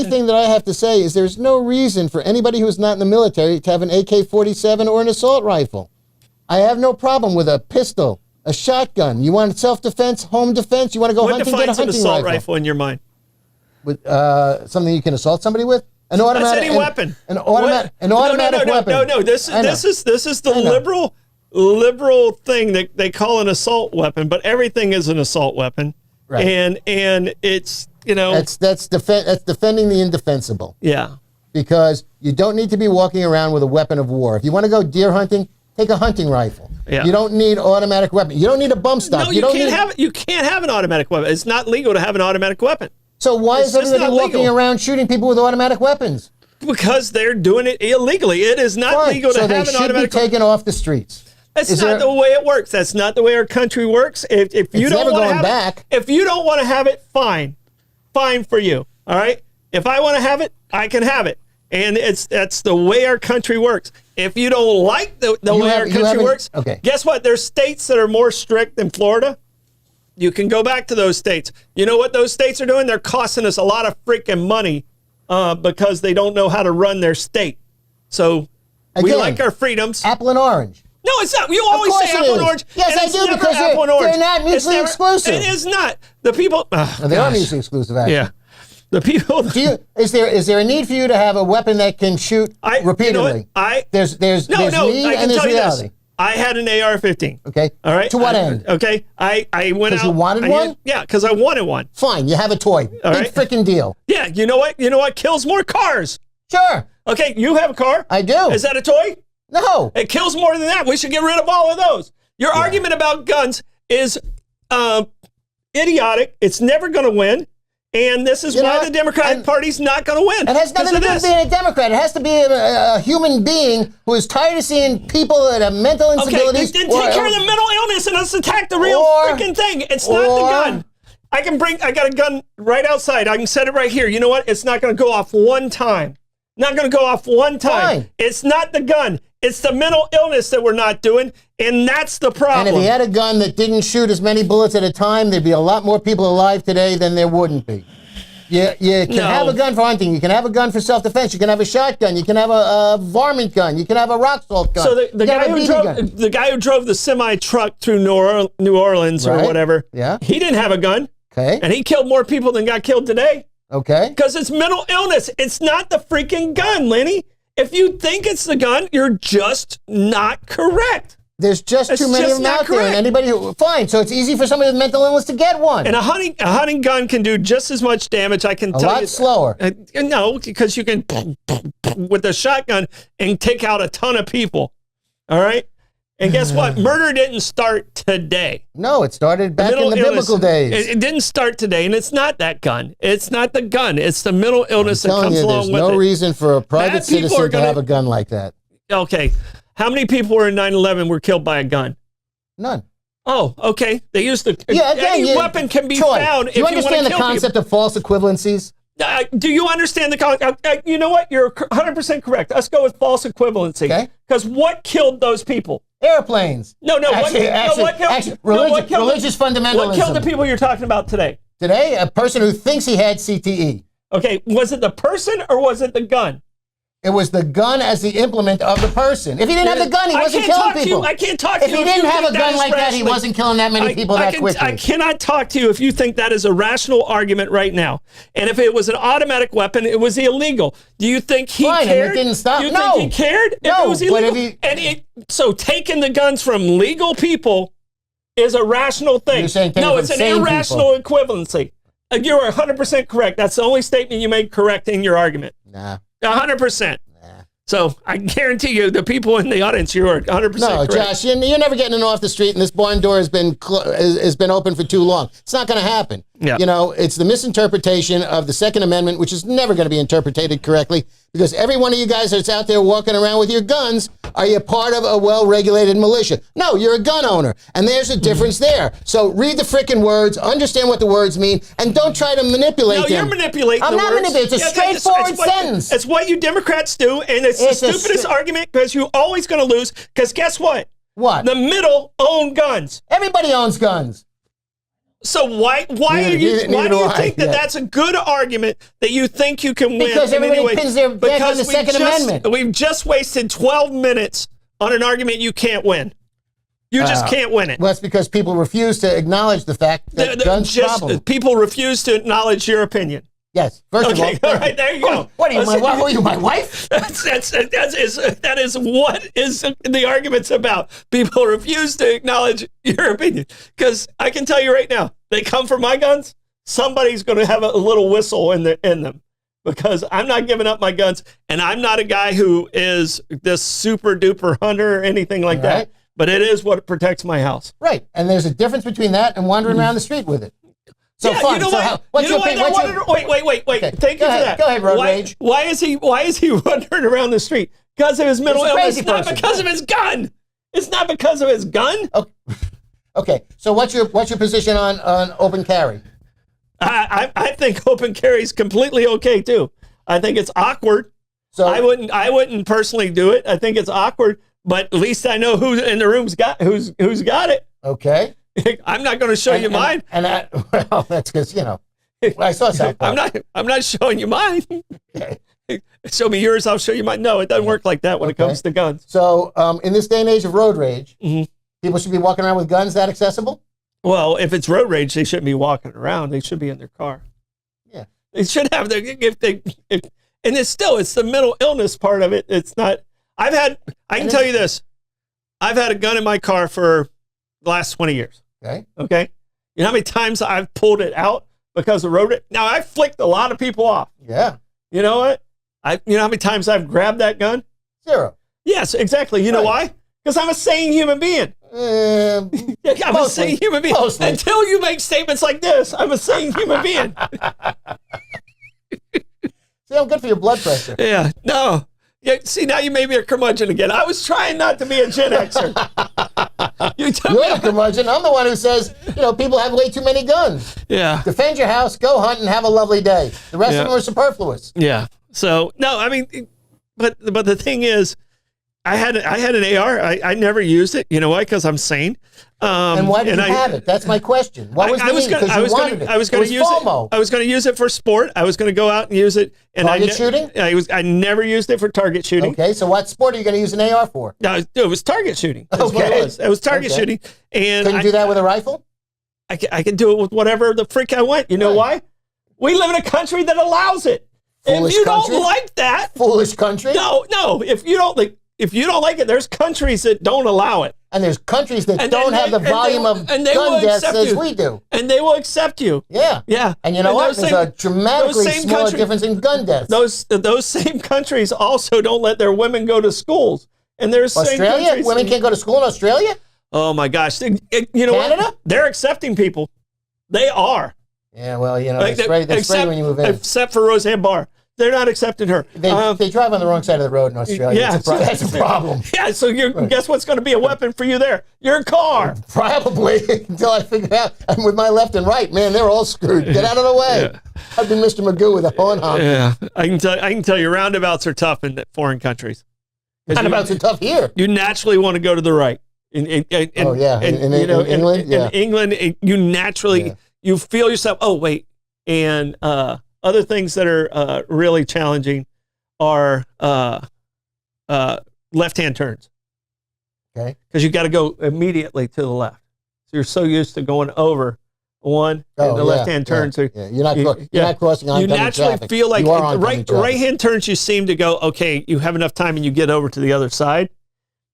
only thing that I have to say is there's no reason for anybody who's not in the military to have an AK-47 or an assault rifle. I have no problem with a pistol, a shotgun. You want self-defense, home defense? You want to go hunting, get a hunting rifle. What defines an assault rifle in your mind? With something you can assault somebody with? An automatic, That's any weapon. An automatic weapon. No. This is the liberal thing that they call an assault weapon, but everything is an assault weapon. Right. And it's, that's defending the indefensible. Yeah. Because you don't need to be walking around with a weapon of war. If you want to go deer hunting, take a hunting rifle. Yeah. You don't need automatic weapon. You don't need a bump stock. No, you can't have an automatic weapon. It's not legal to have an automatic weapon. So why is everybody walking around shooting people with automatic weapons? Because they're doing it illegally. It is not legal to have an automatic weapon. So they should be taken off the streets. That's not the way it works. That's not the way our country works. If you don't want to have it, if you don't want to have it, fine for you. All right. If I want to have it, I can have it, and that's the way our country works. If you don't like the way our country works, guess what? There's states that are more strict than Florida. You can go back to those states. You know what those states are doing? They're costing us a lot of freaking money because they don't know how to run their state. So we like our freedoms. Apple and orange. No, it's not. You always say apple and orange. Yes, I do, because they're not mutually exclusive. It is not. The people... they are mutually exclusive, actually. Yeah. The people... Is there a need for you to have a weapon that can shoot repeatedly? There's need and there's reality. I had an AR-15. Okay. All right. To what end? Okay. I went out. Because you wanted one? Yeah, because I wanted one. Fine. You have a toy. Big freaking deal. Yeah. You know what? You know what kills more? Cars. Sure. Okay. You have a car? I do. Is that a toy? No. It kills more than that. We should get rid of all of those. Your argument about guns is idiotic. It's never going to win. And this is why the Democratic Party's not going to win. It has nothing to do with being a Democrat. It has to be a human being who is tired of seeing people that have mental instabilities. Okay, then take care of the mental illness and let's attack the real freaking thing. It's not the gun. I got a gun right outside. I can set it right here. You know what? It's not going to go off one time. Not going to go off one time. Fine. It's not the gun. It's the mental illness that we're not doing, and that's the problem. And if he had a gun that didn't shoot as many bullets at a time, there'd be a lot more people alive today than there wouldn't be. You can have a gun for hunting. You can have a gun for self-defense. You can have a shotgun. You can have a varmint gun. You can have a rock salt gun. So the guy who drove the semi-truck through New Orleans or whatever, he didn't have a gun. Okay. And he killed more people than got killed today. Okay. Because it's mental illness. It's not the freaking gun, Lenny. If you think it's the gun, you're just not correct. There's just too many of them out there, and anybody fine. So it's easy for somebody with mental illness to get one. And a hunting gun can do just as much damage. I can tell you. A lot slower. No, because you can with a shotgun and take out a ton of people. All right. And guess what? Murder didn't start today. No, it started back in the biblical days. It didn't start today, and it's not that gun. It's not the gun. It's the mental illness that comes along with it. There's no reason for a private citizen to have a gun like that. Okay. How many people were in 9/11 were killed by a gun? None. Oh, okay. They used the any weapon can be found. Do you understand the concept of false equivalencies? Do you understand the concept? You know what? You're 100% correct. Let's go with false equivalency. Okay. Because what killed those people? Airplanes. No. Religious fundamentalism. What killed the people you're talking about today? Today, a person who thinks he had CTE. Okay. Was it the person or was it the gun? It was the gun as the implement of the person. If he didn't have the gun, he wasn't killing people. I can't talk to you. If he didn't have a gun like that, he wasn't killing that many people that quickly. I cannot talk to you if you think that is a rational argument right now. And if it was an automatic weapon, it was illegal. Do you think he cared? And it didn't stop. Do you think he cared if it was illegal? So taking the guns from legal people is a rational thing. You're saying no, it's an irrational equivalency. You're 100% correct. That's the only statement you made correct in your argument. Nah. 100%. So I guarantee you, the people in the audience, you're 100% correct. No, Josh, you're never getting it off the street, and this barn door has been open for too long. It's not going to happen. Yeah. You know, it's the misinterpretation of the Second Amendment, which is never going to be interpreted correctly, because every one of you guys that's out there walking around with your guns, are you part of a well-regulated militia? No, you're a gun owner, and there's a difference there. So read the frickin' words, understand what the words mean, and don't try to manipulate them. No, you're manipulating I'm not manipulating. It's a straightforward sentence. It's what you Democrats do, and it's the stupidest argument because you're always going to lose, because guess what? What? The middle own guns. Everybody owns guns. So why do you think that that's a good argument that you think you can win? Because everybody pins their back on the Second Amendment. We've just wasted 12 minutes on an argument you can't win. You just can't win it. Well, that's because people refuse to acknowledge the fact that guns problem. People refuse to acknowledge your opinion. Yes. First of all, right, there you go. What are you, my wife? That is what is the argument's about. People refuse to acknowledge your opinion. Because I can tell you right now, they come for my guns, somebody's going to have a little whistle in them. Because I'm not giving up my guns, and I'm not a guy who is this super duper hunter or anything like that. But it is what protects my house. Right. And there's a difference between that and wandering around the street with it. So fun. You know what? Wait. Okay. Thank you for that. Go ahead, road rage. Why is he wandering around the street? Because of his mental illness, not because of his gun. It's not because of his gun. Okay. So what's your position on open carry? I think open carry is completely okay too. I think it's awkward. So I wouldn't personally do it. I think it's awkward, but at least I know who in the room's got who's got it. Okay. I'm not going to show you mine. Well, that's because I saw South Park. I'm not showing you mine. Okay. Show me yours, I'll show you mine. No, it doesn't work like that when it comes to guns. So, in this day and age of road rage, people should be walking around with guns that accessible? Well, if it's road rage, they shouldn't be walking around. They should be in their car. Yeah. They should have and it's the mental illness part of it. It's not, I can tell you this. I've had a gun in my car for the last 20 years. Okay. You know how many times I've pulled it out because of road rage? Now, I flicked a lot of people off. Yeah. You know what? You know how many times I've grabbed that gun? 0. Yes, exactly. You know why? Because I'm a sane human being. I'm a sane human being. Mostly. Until you make statements like this, I'm a sane human being. See, I'm good for your blood pressure. Yeah, no. Yeah, see, now you made me a curmudgeon again. I was trying not to be a Gen Xer. You're a curmudgeon. I'm the one who says, people have way too many guns. Yeah. Defend your house, go hunt, and have a lovely day. The rest of them are superfluous. Yeah. So, no, I mean, but the thing is, I had an AR. I never used it. You know why? Because I'm sane. And why did you have it? That's my question. What was the need? Because you wanted it. I was going to use it. I was going to use it for sport. I was going to go out and use it. And target shooting? I never used it for target shooting. Okay, so what sport are you going to use an AR for? No, it was target shooting. That's what it was. It was target shooting. And couldn't do that with a rifle? I can do it with whatever the freak I want. You know why? We live in a country that allows it. Foolish if you country? don't like that, foolish country. No. If you don't like it, there's countries that don't allow it. And there's countries that don't have the volume of gun deaths as we do. And they will accept you. Yeah. Yeah. And you know what? There's a dramatically smaller difference in gun deaths. Those same countries also don't let their women go to schools. And there's Australia? Women can't go to school in Australia? Oh my gosh. You know Canada? What? They're accepting people. They are. Yeah, well, they spray when you move in. Except for Roseanne Barr. They're not accepting her. They drive on the wrong side of the road in Australia. Yeah, that's a problem. Yeah, so guess what's going to be a weapon for you there? Your car. Probably, until I figure out. I'm with my left and right, man, they're all screwed. Get out of the way. Yeah. I'd be Mr. Magoo with a horn honk. Yeah, I can tell you roundabouts are tough in foreign countries. Roundabouts are tough here. You naturally want to go to the right. In England? In England, you naturally, you feel yourself, oh, wait, and other things that are really challenging are left-hand turns. Okay. Because you got to go immediately to the left. So you're so used to going over one and the left-hand turn. So you're not crossing oncoming traffic. You naturally feel like right-hand turns, you seem to go, okay, you have enough time and you get over to the other side.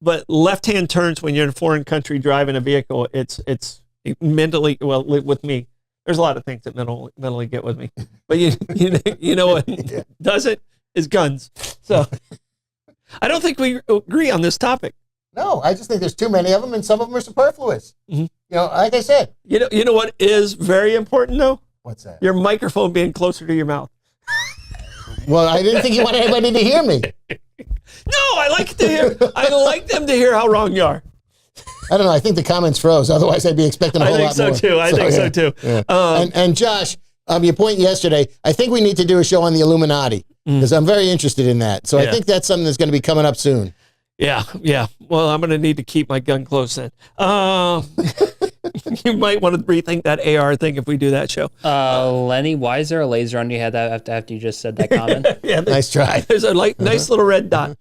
But left-hand turns when you're in a foreign country driving a vehicle, it's mentally, well, with me, there's a lot of things that mentally get with me. But you know what doesn't is guns. So I don't think we agree on this topic. No, I just think there's too many of them and some of them are superfluous. Mm-hmm. Like I said. You know what is very important though? What's that? Your microphone being closer to your mouth. Well, I didn't think you wanted anybody to hear me. No, I like them to hear how wrong you are. I don't know. I think the comments froze. Otherwise, I'd be expecting a whole lot more. I think so too. Yeah. And Josh, your point yesterday, I think we need to do a show on the Illuminati because I'm very interested in that. So I think that's something that's going to be coming up soon. Yeah. Well, I'm going to need to keep my gun close then. You might want to rethink that AR thing if we do that show. Lenny, why is there a laser on your head after you just said that comment? Yeah, nice try. There's a nice little red dot.